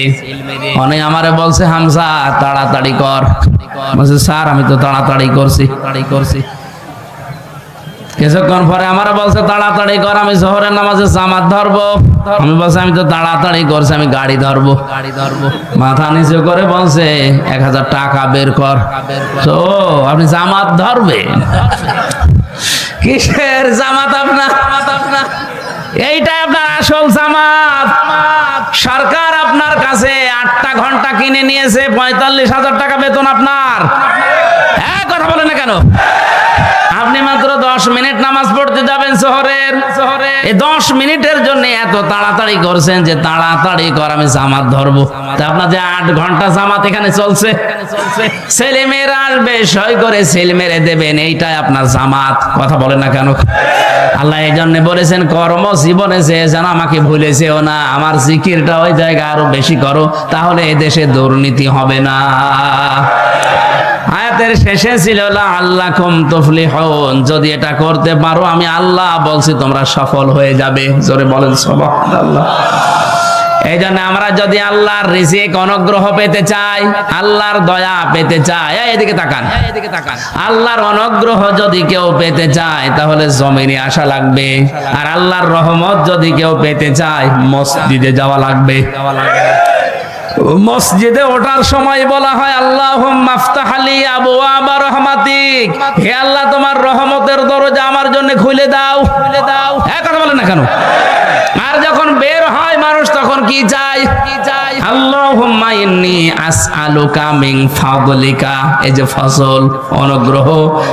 Speaker 1: অনেক আমারে বলছে হামজা তাড়াতাড়ি কর। বলছে স্যার আমি তো তাড়াতাড়ি করছি। কিছুক্ষণ পরে আমার বলছে তাড়াতাড়ি কর, আমি জোহরের নামাজে জামাত ধরবো। আমি বলছি আমি তো তাড়াতাড়ি করছি, আমি গাড়ি ধরবো। মাথা নিচু করে বলছে 1000 টাকা বের কর। তো আপনি জামাত ধরবেন? কিসের জামাত আপনার? এইটাই আপনার আসল জামাত। সরকার আপনার কাছে 8টা ঘন্টা কিনে নিয়েছে, 45,000 টাকা বেতন আপনার। হ্যাঁ, কথা বলেন না কেন? আপনি মাত্র 10 মিনিট নামাজ পড়তে যাবেন শহরের। এই 10 মিনিটের জন্য এত তাড়াতাড়ি করছেন যে তাড়াতাড়ি কর আমি জামাত ধরবো। তা আপনার যে 8 ঘন্টা জামাত এখানে চলছে, ছেলে মেয়েরা আসবে সই করে সিল মেরে দেবেন, এইটাই আপনার জামাত। কথা বলেন না কেন? আল্লাহ এই জন্য বলেছেন কর্ম জীবনে যেন আমাকে ভুলে যেও না, আমার জিকিরটা ওই জায়গায় আরো বেশি করো, তাহলে এই দেশে দুর্নীতি হবে না। আয়াতের শেষে ছিল লাআল্লাকুম তুফলিহুন, যদি এটা করতে পারো আমি আল্লাহ বলছি তোমরা সফল হয়ে যাবে। জোরে বলেন সুবহানাল্লাহ। এই জন্য আমরা যদি আল্লাহর রিজিক অনুগ্রহ পেতে চাই, আল্লাহর দয়া পেতে চাই, এদিকে তাকান, আল্লাহর অনুগ্রহ যদি কেউ পেতে চায় তাহলে জমিনে আসা লাগবে, আর আল্লাহর রহমত যদি কেউ পেতে চায় মসজিদে যাওয়া লাগবে। মসজিদে ওঠার সময় বলা হয় আল্লাহুম্মা আফতাহ লি আবওয়াবা রাহমাতিক, হে আল্লাহ তোমার রহমতের দরজা আমার জন্য খুলে দাও। কথা বলেন না কেন? আর যখন বের হয় মানুষ তখন কি চায়? আল্লাহুম্মা ইন্নী আসআলুকা মিন ফাদলিকা, এই যে ফজল অনুগ্রহ,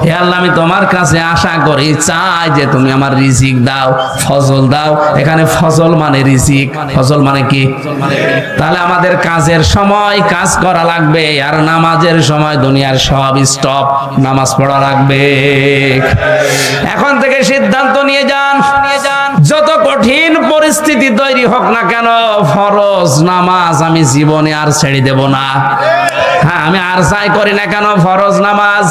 Speaker 1: হে আল্লাহ আমি তোমার কাছে আশা করি চাই যে তুমি আমার রিজিক দাও, ফজল দাও। এখানে ফজল মানে রিজিক, ফজল মানে কি? তাহলে আমাদের কাজের সময় কাজ করা লাগবে, আর নামাজের সময় দুনিয়ার সব স্টপ, নামাজ পড়া লাগবে। এখন থেকে সিদ্ধান্ত নিয়ে যান, যত কঠিন পরিস্থিতি তৈরি হোক না কেন ফরজ নামাজ আমি জীবনে আর ছেড়ে দেব না। হ্যাঁ, আমি আর চাই করি না কেন ফরজ নামাজ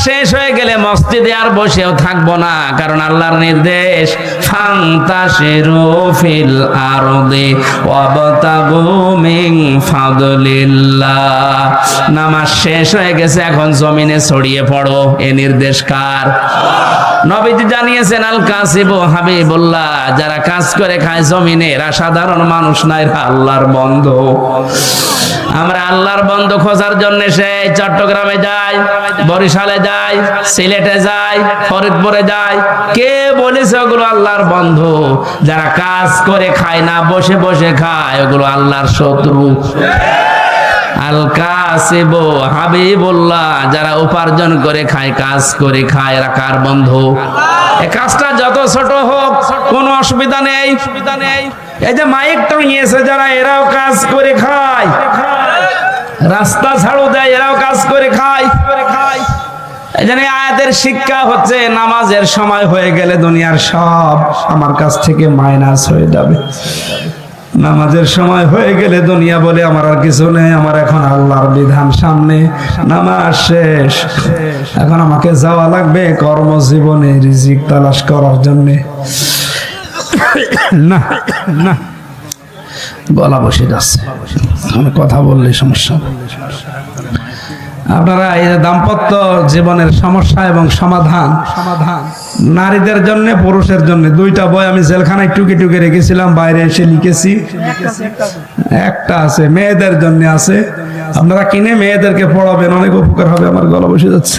Speaker 1: শেষ হয়ে গেলে মসজিদে আর বসেও থাকবো না, কারণ আল্লাহর নির্দেশ ফান্তাশিরু ফিল আরদি ওয়াবতাগু মিন ফাদলিল্লাহ। নামাজ শেষ হয়ে গেছে, এখন জমিনে ছড়িয়ে পড়ো, এ নির্দেশ কার? নবীজি জানিয়েছেন আল কাসিবু হাবিবুল্লাহ, যারা কাজ করে খায় জমিনে এরা সাধারণ মানুষ না, এরা আল্লাহর বন্ধু। আমরা আল্লাহর বন্ধু খোঁজার জন্য সেই চট্টগ্রামে যাই, বরিশালে যাই, সিলেটে যাই, ফরিদপুরে যাই। কে বলেছে ওগুলো আল্লাহর বন্ধু? যারা কাজ করে খায় না, বসে বসে খায়, ওগুলো আল্লাহর শত্রু। আল কাসিবু হাবিবুল্লাহ, যারা উপার্জন করে খায়, কাজ করে খায়, এরা কার বন্ধু? এই কাজটা যত ছোট হোক কোনো অসুবিধা নেই। এই যে মাইকটা নিয়েছে যারা, এরাও কাজ করে খায়, রাস্তা ঝাড়ু দেয়, এরাও কাজ করে খায়। এই জন্য আয়াতের শিক্ষা হচ্ছে নামাজের সময় হয়ে গেলে দুনিয়ার সব আমার কাছ থেকে মাইনাস হয়ে যাবে। নামাজের সময় হয়ে গেলে দুনিয়া বলে আমার আর কিছু নেই, আমার এখন আল্লাহর বিধান সামনে, নামাজ শেষ, এখন আমাকে যাওয়া লাগবে কর্মজীবনে রিজিক তালাশ করার জন্য। না না, গলা বসে যাচ্ছে, কথা বললে সমস্যা। আপনারা এই দাম্পত্য জীবনের সমস্যা এবং সমাধান নারীদের জন্য পুরুষের জন্য 2টা বই আমি জেলখানায় টুকে টুকে রেখেছিলাম, বাইরে এসে লিখেছি। একটা আছে মেয়েদের জন্য আছে, আপনারা কিনে মেয়েদেরকে পড়াবেন, অনেক উপকার হবে। আমার গলা বসে যাচ্ছে।